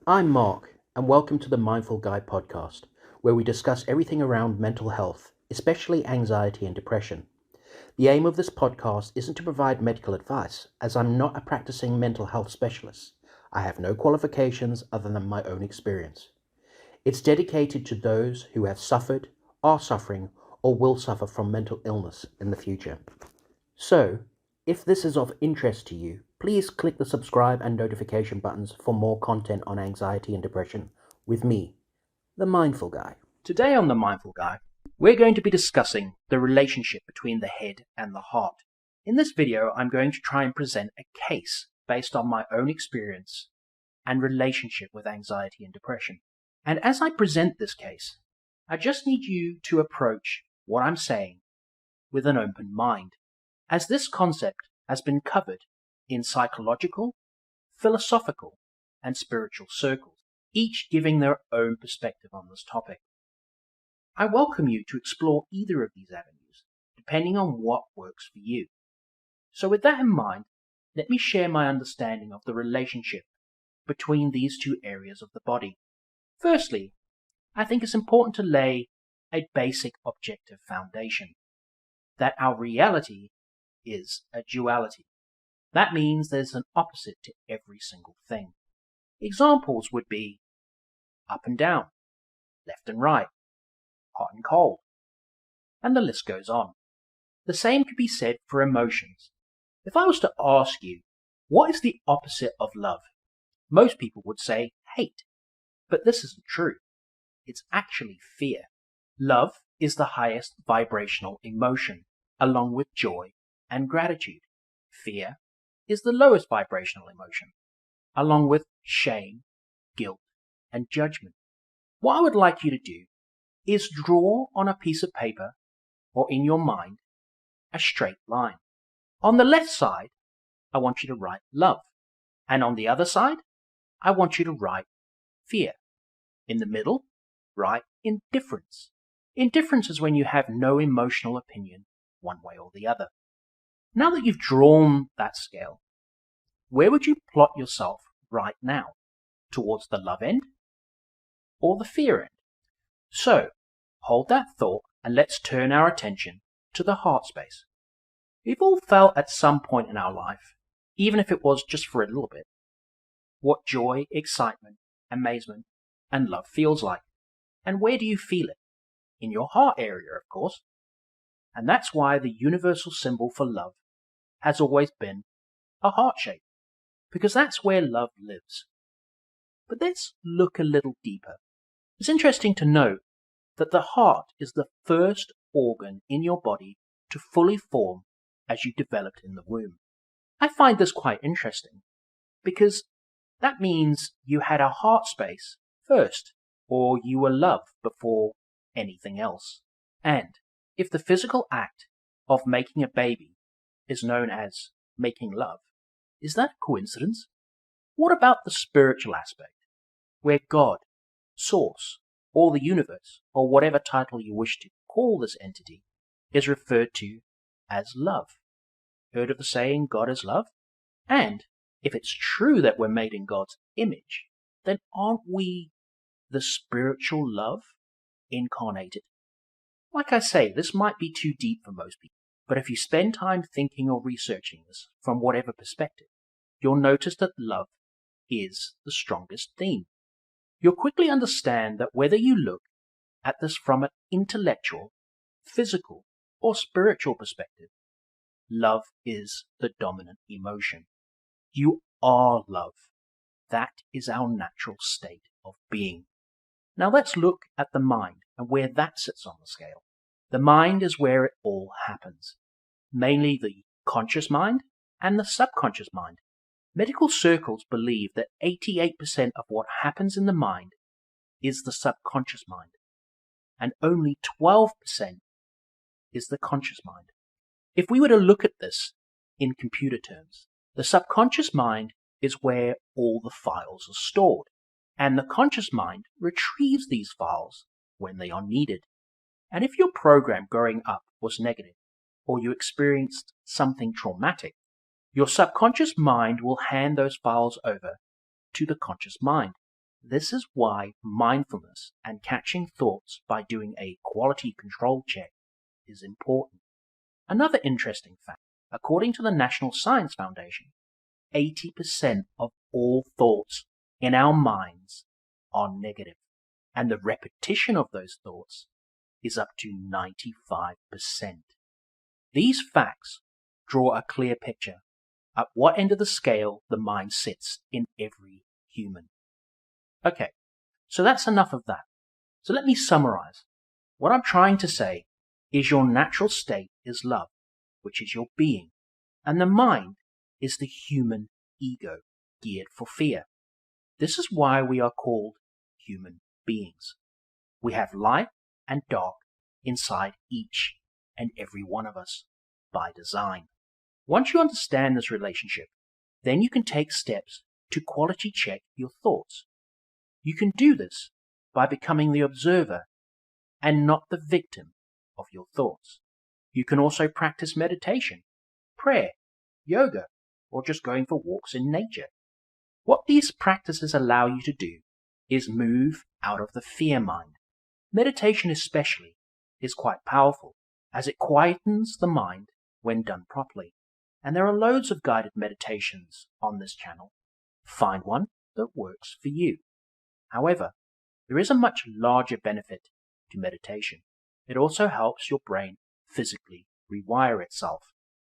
I'm Mark, and welcome to the Mindful Guy podcast, where we discuss everything around mental health, especially anxiety and depression. The aim of this podcast isn't to provide medical advice, as I'm not a practicing mental health specialist. I have no qualifications other than my own experience. It's dedicated to those who have suffered, are suffering, or will suffer from mental illness in the future. So, if this is of interest to you, please click the subscribe and notification buttons for more content on anxiety and depression with me, the Mindful Guy. Today on The Mindful Guy, we're going to be discussing the relationship between the head and the heart. In this video, I'm going to try and present a case based on my own experience and relationship with anxiety and depression. And as I present this case, I just need you to approach what I'm saying with an open mind, as this concept has been covered in psychological, philosophical, and spiritual circles, each giving their own perspective on this topic. I welcome you to explore either of these avenues, depending on what works for you. So with that in mind, let me share my understanding of the relationship between these two areas of the body. Firstly, I think it's important to lay a basic objective foundation, that our reality is a duality. That means there's an opposite to every single thing. Examples would be up and down, left and right, hot and cold, and the list goes on. The same could be said for emotions. If I was to ask you, what is the opposite of love? Most people would say hate, but this isn't true. It's actually fear. Love is the highest vibrational emotion, along with joy and gratitude. Fear is the lowest vibrational emotion, along with shame, guilt, and judgment. What I would like you to do is draw on a piece of paper or in your mind a straight line. On the left side, I want you to write love, and on the other side, I want you to write fear. In the middle, write indifference. Indifference is when you have no emotional opinion one way or the other. Now that you've drawn that scale, where would you plot yourself right now? Towards the love end or the fear end? So, hold that thought and let's turn our attention to the heart space. We've all felt at some point in our life, even if it was just for a little bit, what joy, excitement, amazement, and love feels like. And where do you feel it? In your heart area, of course. And that's why the universal symbol for love has always been a heart shape, because that's where love lives. But let's look a little deeper. It's interesting to note that the heart is the first organ in your body to fully form as you developed in the womb. I find this quite interesting, because that means you had a heart space first, or you were love before anything else. And if the physical act of making a baby is known as making love, is that a coincidence? What about the spiritual aspect, where God, Source, or the universe, or whatever title you wish to call this entity, is referred to as love? Heard of the saying, God is love? And if it's true that we're made in God's image, then aren't we the spiritual love incarnated? Like I say, this might be too deep for most people, but if you spend time thinking or researching this from whatever perspective, you'll notice that love is the strongest theme. You'll quickly understand that whether you look at this from an intellectual, physical, or spiritual perspective, love is the dominant emotion. You are love. That is our natural state of being. Now let's look at the mind and where that sits on the scale. The mind is where it all happens, mainly the conscious mind and the subconscious mind. Medical circles believe that 88% of what happens in the mind is the subconscious mind, and only 12% is the conscious mind. If we were to look at this in computer terms, the subconscious mind is where all the files are stored, and the conscious mind retrieves these files when they are needed. And if your program growing up was negative, or you experienced something traumatic, your subconscious mind will hand those files over to the conscious mind. This is why mindfulness and catching thoughts by doing a quality control check is important. Another interesting fact, according to the National Science Foundation, 80% of all thoughts in our minds are negative, and the repetition of those thoughts is up to 95%. These facts draw a clear picture at what end of the scale the mind sits in every human. Okay, so that's enough of that. So let me summarize. What I'm trying to say is your natural state is love, which is your being, and the mind is the human ego geared for fear. This is why we are called human beings. We have light and dark inside each and every one of us by design. Once you understand this relationship, then you can take steps to quality check your thoughts. You can do this by becoming the observer and not the victim of your thoughts. You can also practice meditation, prayer, yoga, or just going for walks in nature. What these practices allow you to do is move out of the fear mind. Meditation especially is quite powerful as it quietens the mind when done properly. And there are loads of guided meditations on this channel. Find one that works for you. However, there is a much larger benefit to meditation. It also helps your brain physically rewire itself.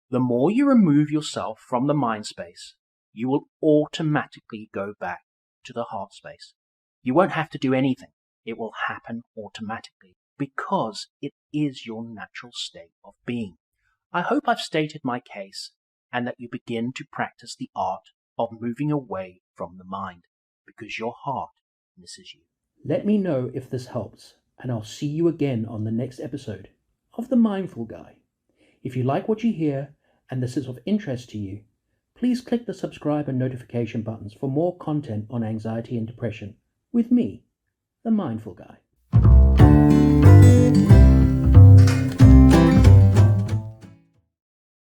The more you remove yourself from the mind space, you will automatically go back to the heart space. You won't have to do anything. It will happen automatically because it is your natural state of being. I hope I've stated my case and that you begin to practice the art of moving away from the mind because your heart misses you. Let me know if this helps, and I'll see you again on the next episode of The Mindful Guy. If you like what you hear and this is of interest to you, please click the subscribe and notification buttons for more content on anxiety and depression with me, The Mindful Guy.